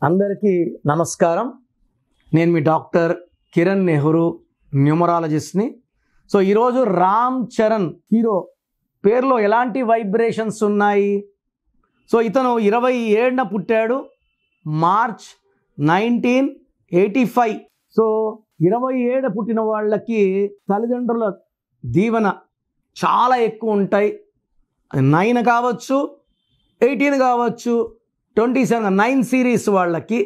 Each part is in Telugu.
అందరికీ నమస్కారం. నేను మీ డాక్టర్ కిరణ్ నెహ్రూ, న్యూమరాలజిస్ట్ని. సో ఈరోజు రామ్ చరణ్ హీరో పేరులో ఎలాంటి వైబ్రేషన్స్ ఉన్నాయి? సో ఇతను 27న పుట్టాడు, మార్చ్ 1985. సో 27 పుట్టిన వాళ్ళకి తల్లిదండ్రుల దీవెన చాలా ఎక్కువ ఉంటాయి. 9 కావచ్చు, 18 కావచ్చు, 27 9 సిరీస్ వాళ్ళకి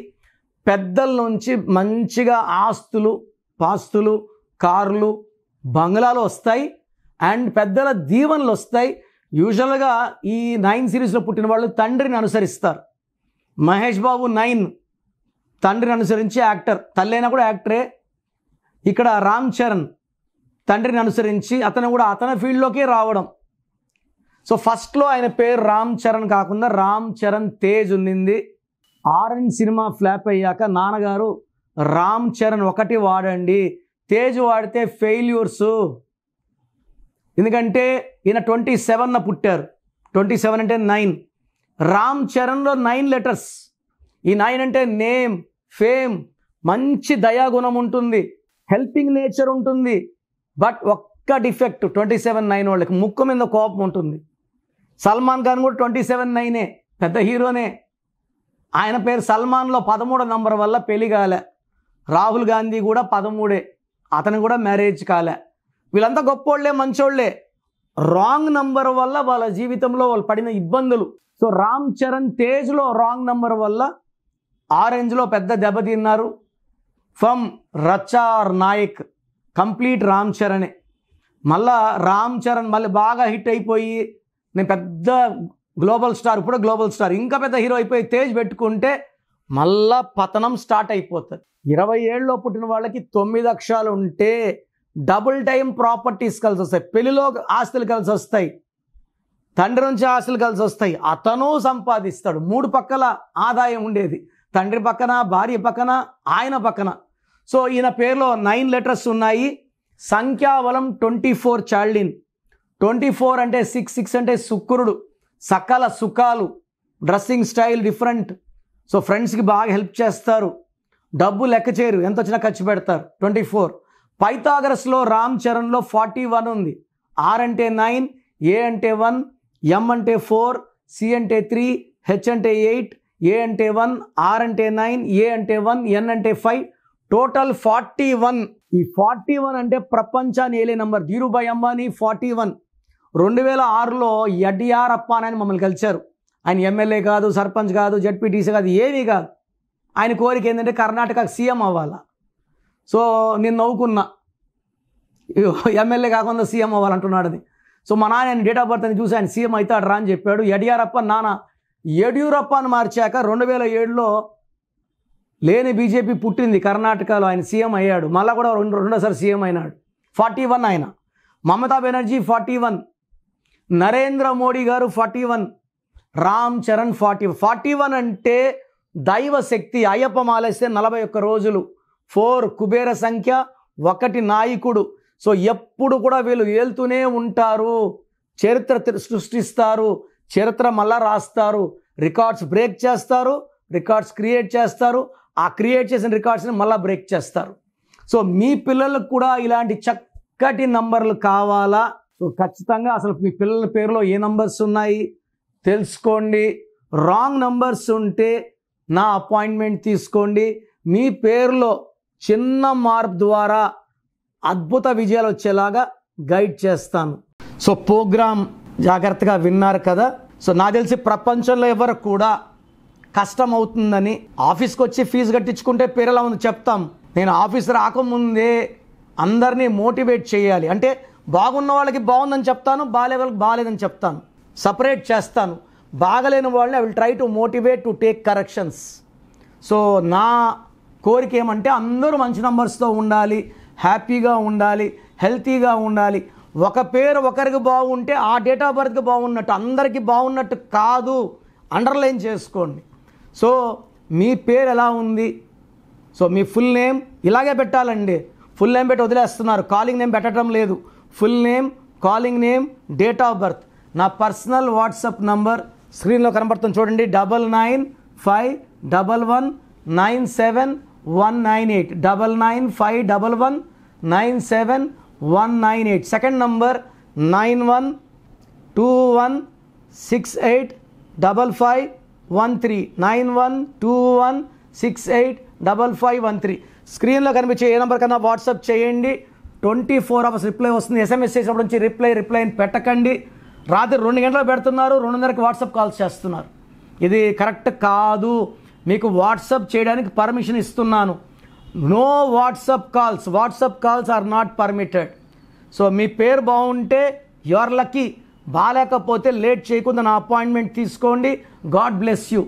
పెద్దల నుంచి మంచిగా ఆస్తులు, పాస్తులు, కార్లు, బంగ్లాలు వస్తాయి అండ్ పెద్దల దీవెనలు వస్తాయి. యూజువల్గా ఈ 9 సిరీస్లో పుట్టిన వాళ్ళు తండ్రిని అనుసరిస్తారు. మహేష్ బాబు 9 తండ్రిని అనుసరించి యాక్టర్, తల్లైనా కూడా యాక్టరే. ఇక్కడ రామ్ చరణ్ తండ్రిని అనుసరించి అతను కూడా అతని ఫీల్డ్లోకి రావడం. సో ఫస్ట్లో ఆయన పేరు రామ్ చరణ్ కాకుండా రామ్ చరణ్ తేజ్ ఉండింది. ఆరెంజ్ సినిమా ఫ్లాప్ అయ్యాక నాన్నగారు రామ్ చరణ్ ఒకటి వాడండి, తేజ్ వాడితే ఫెయిల్యూర్సు. ఎందుకంటే ఈయన 27న పుట్టారు. 27 అంటే 9. రామ్ చరణ్లో 9 లెటర్స్. ఈ 9 అంటే నేమ్, ఫేమ్, మంచి దయాగుణం ఉంటుంది, హెల్పింగ్ నేచర్ ఉంటుంది. బట్ ఒక్క డిఫెక్ట్ 27 9 వాళ్ళకి ముక్కు మీద కోపం ఉంటుంది. సల్మాన్ ఖాన్ కూడా 27 9, పెద్ద హీరోనే. ఆయన పేరు సల్మాన్లో 13 నంబర్ వల్ల పెళ్లి కాలే. రాహుల్ గాంధీ కూడా 13, అతను కూడా మ్యారేజ్ కాలే. వీళ్ళంతా గొప్పోళ్లే, మంచోళ్లే. రాంగ్ నంబర్ వల్ల వాళ్ళ జీవితంలో వాళ్ళు పడిన ఇబ్బందులు. సో రామ్ చరణ్ తేజ్లో రాంగ్ నంబర్ వల్ల ఆరెంజ్లో పెద్ద దెబ్బతిన్నారు. ఫ్రమ్ రచార్ నాయక్ కంప్లీట్ రామ్ చరణే. మళ్ళా రామ్ చరణ్ మళ్ళీ బాగా హిట్ అయిపోయి నేను పెద్ద గ్లోబల్ స్టార్, ఇప్పుడు గ్లోబల్ స్టార్, ఇంకా పెద్ద హీరో అయిపోయి తేజ్ పెట్టుకుంటే మళ్ళా పతనం స్టార్ట్ అయిపోతుంది. 27లో పుట్టిన వాళ్ళకి 9 అక్షరాలు ఉంటే డబుల్ టైం ప్రాపర్టీస్ కలిసి వస్తాయి. పెళ్లిలో ఆస్తులు కలిసి వస్తాయి, తండ్రి నుంచి ఆస్తులు కలిసి వస్తాయి, అతను సంపాదిస్తాడు. 3 పక్కల ఆదాయం ఉండేది, తండ్రి పక్కన, భార్య పక్కన, ఆయన పక్కన. సో ఈయన పేరులో 9 లెటర్స్ ఉన్నాయి. సంఖ్యాబలం 24 చాల్డిన్. 24 అంటే 6, 6 అంటే శుక్రుడు, సకల సుఖాలు, డ్రెస్సింగ్ స్టైల్ డిఫరెంట్. సో ఫ్రెండ్స్కి బాగా హెల్ప్ చేస్తారు, డబ్బు లెక్క చేయరు, ఎంత వచ్చినా ఖర్చు పెడతారు. 24. పైథాగరస్లో రామ్ చరణ్లో 41 ఉంది. ఆర్ అంటే 9, ఏ అంటే 1, ఎం అంటే 4, సి అంటే 3, హెచ్ అంటే 8, ఏ అంటే 1, ఆర్ అంటే 9, ఏ అంటే 1, ఎన్ అంటే 5, టోటల్ 41. ఈ 41 అంటే ప్రపంచాన్ని ఏలే నంబర్. ధీరుభాయ్ అంబానీ 41. 2006లో యడ్యూరప్ప అని మమ్మల్ని కలిశారు. ఆయన ఎమ్మెల్యే కాదు, సర్పంచ్ కాదు, జడ్పీటీసీ కాదు, ఏమీ కాదు. ఆయన కోరిక ఏంటంటే కర్ణాటక సీఎం అవ్వాలా. సో నేను నవ్వుకున్నా, ఎమ్మెల్యే కాకుండా సీఎం అవ్వాలంటున్నాడు అది. సో మా నాన్న డేట్ ఆఫ్ బర్త్ అని చూసి ఆయన సీఎం అవుతాడు రా అని చెప్పాడు. యడ్యూరప్ప నాన్న యడ్యూరప్ప అని మార్చాక 2007లో లేని బీజేపీ పుట్టింది కర్ణాటకలో, ఆయన సీఎం అయ్యాడు. మళ్ళీ కూడా రెండోసారి సీఎం అయినాడు. 41 ఆయన. మమతా బెనర్జీ 41, నరేంద్ర మోడీ గారు 41, రామ్ చరణ్ 40. 41 అంటే దైవ శక్తి. అయ్యప్ప మాలేస్తే 41 రోజులు. 4 కుబేర సంఖ్య, 1 నాయకుడు. సో ఎప్పుడు కూడా వీళ్ళు ఏలుతూనే ఉంటారు, చరిత్ర సృష్టిస్తారు, చరిత్ర మళ్ళా రాస్తారు, రికార్డ్స్ బ్రేక్ చేస్తారు, రికార్డ్స్ క్రియేట్ చేస్తారు, ఆ క్రియేట్ చేసిన రికార్డ్స్ని మళ్ళీ బ్రేక్ చేస్తారు. సో మీ పిల్లలకు కూడా ఇలాంటి చక్కటి నంబర్లు కావాలా? సో ఖచ్చితంగా అసలు మీ పిల్లల పేరులో ఏ నంబర్స్ ఉన్నాయి తెలుసుకోండి. రాంగ్ నంబర్స్ ఉంటే నా అపాయింట్మెంట్ తీసుకోండి. మీ పేరులో చిన్న మార్పు ద్వారా అద్భుత విజయాలు వచ్చేలాగా గైడ్ చేస్తాను. సో ప్రోగ్రామ్ జాగ్రత్తగా విన్నారు కదా. సో నాకు తెలిసి ప్రపంచంలో ఎవరు కూడా కష్టం అవుతుందని ఆఫీస్కి వచ్చి ఫీజు కట్టించుకుంటే పేరు ఎలా ఉంది చెప్తాం. నేను ఆఫీస్ రాకముందే అందరినీ మోటివేట్ చేయాలి. అంటే బాగున్న వాళ్ళకి బాగుందని చెప్తాను, బాగాలే వాళ్ళకి బాగాలేదని చెప్తాను, సపరేట్ చేస్తాను. బాగలేని వాళ్ళని I will try to motivate to take corrections. So నా కోరిక ఏమంటే అందరూ మంచి నంబర్స్తో ఉండాలి, హ్యాపీగా ఉండాలి, హెల్తీగా ఉండాలి. ఒక పేరు ఒకరికి బాగుంటే ఆ డేట్ ఆఫ్ బర్త్కి బాగున్నట్టు, అందరికీ బాగున్నట్టు కాదు. అండర్లైన్ చేసుకోండి. సో మీ పేరు ఎలా ఉంది? సో మీ ఫుల్ నేమ్ ఇలాగే పెట్టాలండి. ఫుల్ నేమ్ పెట్టి వదిలేస్తున్నారు, కాలింగ్ నేమ్ పెట్టడం లేదు. Full name, calling name, date of birth. నా పర్సనల్ వాట్సాప్ నంబర్ స్క్రీన్లో కనబడుతుంది చూడండి, 995111 97198 99511 97198. Second number 9121685513 9121685513. స్క్రీన్లో కనిపించే ఏ నెంబర్ కన్నా వాట్సాప్ చేయండి. 24 hours రిప్లై వస్తుంది. SMS చేసినప్పటి నుంచి రిప్లై పెట్టకండి. రాత్రి 2 గంటలకు పెడుతున్నారు, 2:30కి వాట్సాప్ కాల్స్ చేస్తున్నారు. ఇది కరెక్ట్ కాదు. మీకు వాట్సాప్ చేయడానికి పర్మిషన్ ఇస్తున్నాను. No WhatsApp calls are not permitted. So మీ పేరు బాగుంటే యు ఆర్ లక్కీ, బాగాలేకపోతే లేట్ చేయకుండా నా అపాయింట్మెంట్ తీసుకోండి. God bless you.